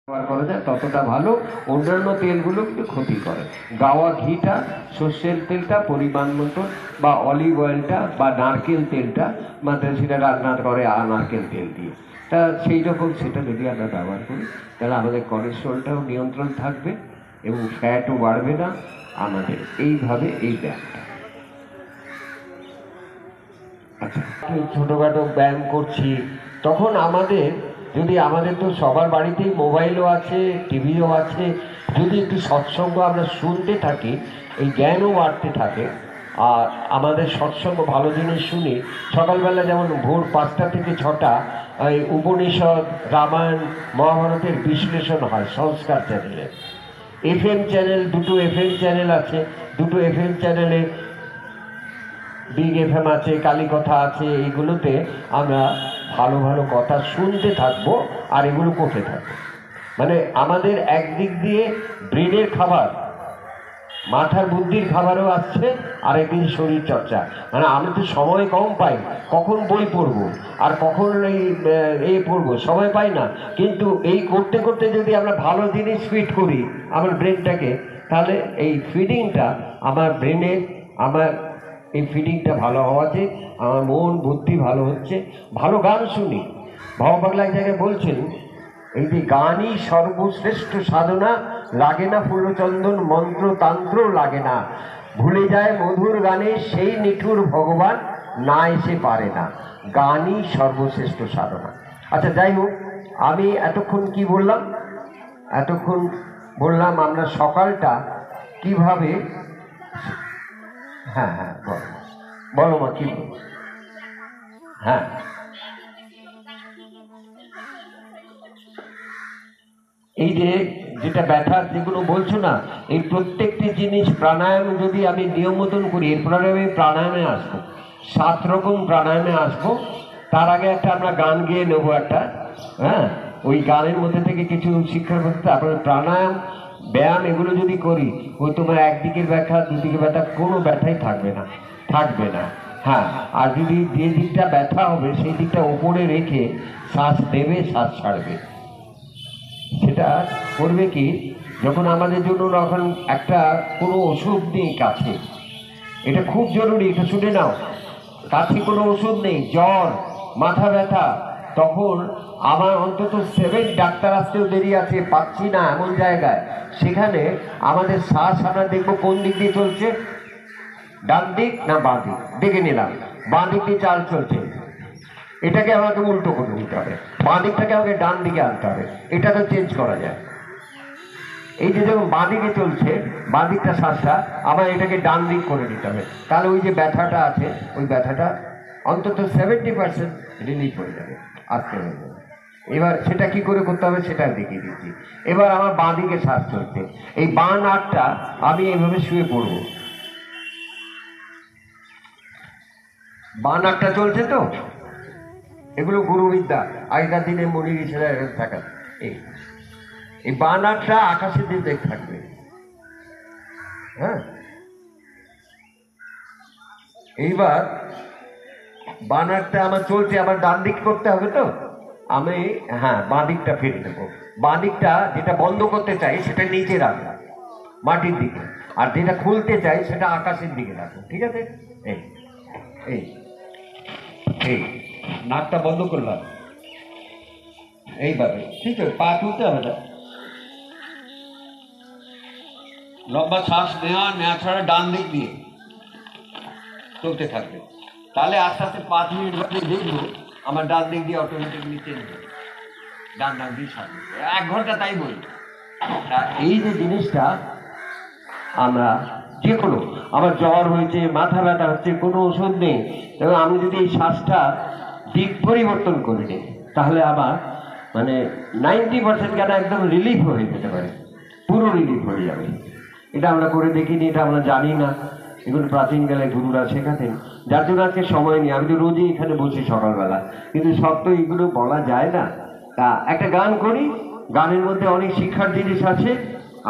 ব্যবহার করা যায় ততটা ভালো। অন্যান্য তেলগুলো একটু ক্ষতি করে। গাওয়া ঘিটা, সর্ষের তেলটা পরিমাণ মতো, বা অলিভ অয়েলটা বা নারকেল তেলটা, মানে সেটা রান্না করে নারকেল তেল দিয়ে, তা সেই রকম সেটা যদি আমরা ব্যবহার করি তাহলে আমাদের কোলেস্ট্রলটাও নিয়ন্ত্রণ থাকবে এবং ফ্যাটও বাড়বে না আমাদের। এইভাবে এই ব্যায়ামটা, আচ্ছা ছোটোখাটো ব্যায়াম করছি তখন আমাদের আমাদের তো সবার বাড়িতেই মোবাইলও আছে, টিভিও আছে, যদি একটু সৎসঙ্গ আমরা শুনতে থাকি এই জ্ঞানও বাড়তে থাকে। আর আমাদের সৎসঙ্গ ভালো জিনিস শুনি, সকালবেলা যেমন ভোর 5টা থেকে 6টা এই উপনিষদ, রামায়ণ, মহাভারতের বিশ্লেষণ হয় সংস্কার চ্যানেলে। FM চ্যানেল, দুটো FM চ্যানেল আছে, দুটো FM চ্যানেলে বিগ FM আছে, কালীকথা আছে, এইগুলোতে আমরা ভালো ভালো কথা শুনতে থাকবো আর এগুলো করতে থাকবো। মানে আমাদের একদিক দিয়ে ব্রেনের খাবার, মাথার বুদ্ধির খাবারও আসছে, আর একদিন শরীর চর্চা। মানে আমি তো সময় কম পাই, কখন বই পড়বো আর কখন এই পড়বো, সময় পাই না। কিন্তু এই করতে করতে যদি আমরা ভালো জিনিস ফিড করি আমার ব্রেনটাকে, তাহলে এই ফিডিংটা আমার ব্রেনে, আমার এই ফিডিংটা ভালো হওয়াতে আমার মন বুদ্ধি ভালো হচ্ছে। ভালো গান শুনি, বাবা পাগলা এক জায়গায় বলছেন, এই যে গানই সর্বশ্রেষ্ঠ সাধনা, লাগে না ফুলচন্দন মন্ত্র তান্ত্র লাগে না, ভুলে যায় মধুর গানে সেই নিঠুর ভগবান, না এসে পারে না, গানই সর্বশ্রেষ্ঠ সাধনা। আচ্ছা যাই হোক, আমি এতক্ষণ কি বললাম? এতক্ষণ বললাম আমরা সকালটা কিভাবে, হ্যাঁ হ্যাঁ বলো বলো মা, কি বলো? হ্যাঁ, এই যে যেটা ব্যথার যেগুলো বলছো না, এই প্রত্যেকটি জিনিস প্রাণায়াম যদি আমি নিয়ম মতন করি, এরপরে আমি প্রাণায়ামে আসবো, 7 রকম প্রাণায়ামে আসবো। তার আগে একটা আমরা গান গেয়ে নেবো একটা, হ্যাঁ, ওই গানের মধ্যে থেকে কিছু শিক্ষার করতে, তারপরে প্রাণায়াম ব্যায়াম এগুলো যদি করি, ওই তোমার একদিকের ব্যথা দুদিকে ব্যথা কোনো ব্যথাই থাকবে না, থাকবে না। হ্যাঁ, আর যদি যে দিকটা ব্যথা হবে সেই দিকটা ওপরে রেখে শ্বাস দেবে, শ্বাস ছাড়বে। সেটা করবে কি, যখন আমাদের জন্য এখন একটা কোনো ওষুধ নেই কাছে, এটা খুব জরুরি, এটা শুনে নাও, কাছে কোনো ওষুধ নেই, জ্বর, মাথা ব্যথা, তখন আমার অন্তত 7 ডাক্তার আসতেও দেরি আছে, পাচ্ছি না এমন জায়গায়, সেখানে আমাদের শ্বাস আমরা দেখবো কোন দিক দিয়ে চলছে, ডান দিক না বাঁ দিক, দেখে নিলাম বাঁ দিক দিয়ে চাল চলছে, এটাকে আমাকে উল্টো করে দিতে হবে, বাঁ দিকটাকে আমাকে ডান দিকে আনতে হবে, এটা তো চেঞ্জ করা যায়। এই যে যখন বাঁ দিকে চলছে, বাঁ দিকটা শ্বাসটা আবার এটাকে ডান দিক করে দিতে হবে, তাহলে ওই যে ব্যথাটা আছে ওই ব্যথাটা অন্তত 70% রিলিফ হয়ে যাবে, আস্তে হয়ে যাবে। এবার সেটা কি করে করতে হবে সেটা দেখিয়ে দিচ্ছি। এবার আমার বাঁ দিকে শ্বাস চলছে, এই বাঁ নাকটা আমি এইভাবে শুয়ে পড়বো, বাঁ নাকটা চলছে তো, এগুলো গুরুবিদ্যা, আগেকার দিনে মনি ঋষিরা এরকম থাকা। এই বাঁ নাকটা আকাশের দিকে থাকবে, হ্যাঁ। এইবার বাঁ নাকটা আমার চলছে, আমার ডান দিক করতে হবে তো, আমি হ্যাঁ বাঁ দিকটা ফিরে নেবো, বাঁ দিকটা যেটা বন্ধ করতে চাই সেটা নিচে রাখবো মাটির দিকে, আর যেটা খুলতে চাই সেটা আকাশের দিকে রাখবো, ঠিক আছে। এই এই এই নাকটা বন্ধ করলাম এইভাবে, ঠিক আছে, পা তুলতে হবে না, লম্বা শ্বাস নেওয়া ছাড়া ডান দিক দিয়ে চলতে থাকবে, তাহলে আস্তে আস্তে 5 মিনিট বাদে দেখবো আমার ডান দিক দিয়ে অটোমেটিকলি চেঞ্জ হবে, ডান দিয়ে সারবে 1 ঘন্টা, তাই বলি। এই যে জিনিসটা আমরা যে কোনো, আমার জ্বর হয়েছে, মাথা ব্যথা হচ্ছে, কোনো ওষুধ নেই, এবং আমি যদি এই শ্বাসটা দিক পরিবর্তন করে নিই, তাহলে আমার মানে 90% কেন একদম রিলিফ হয়ে যেতে পারে, পুরো রিলিফ হয়ে যাবে। এটা আমরা করে দেখিনি, এটা আমরা জানি না, এগুলো প্রাচীনকালে গুরুরা শেখাতেন, যার জন্য আজকে সময় নেই। আমি তো রোজই এখানে বসি সকালবেলা, কিন্তু সব তো এইগুলো বলা যায় না। তা একটা গান করি, গানের মধ্যে অনেক শিক্ষার জিনিস আছে,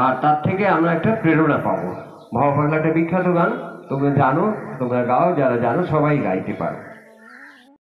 আর তার থেকে আমরা একটা প্রেরণা পাবো। মহাভারত একটা বিখ্যাত গান, তোমরা জানো, তোমরা গাও, যারা জানো সবাই গাইতে পারো।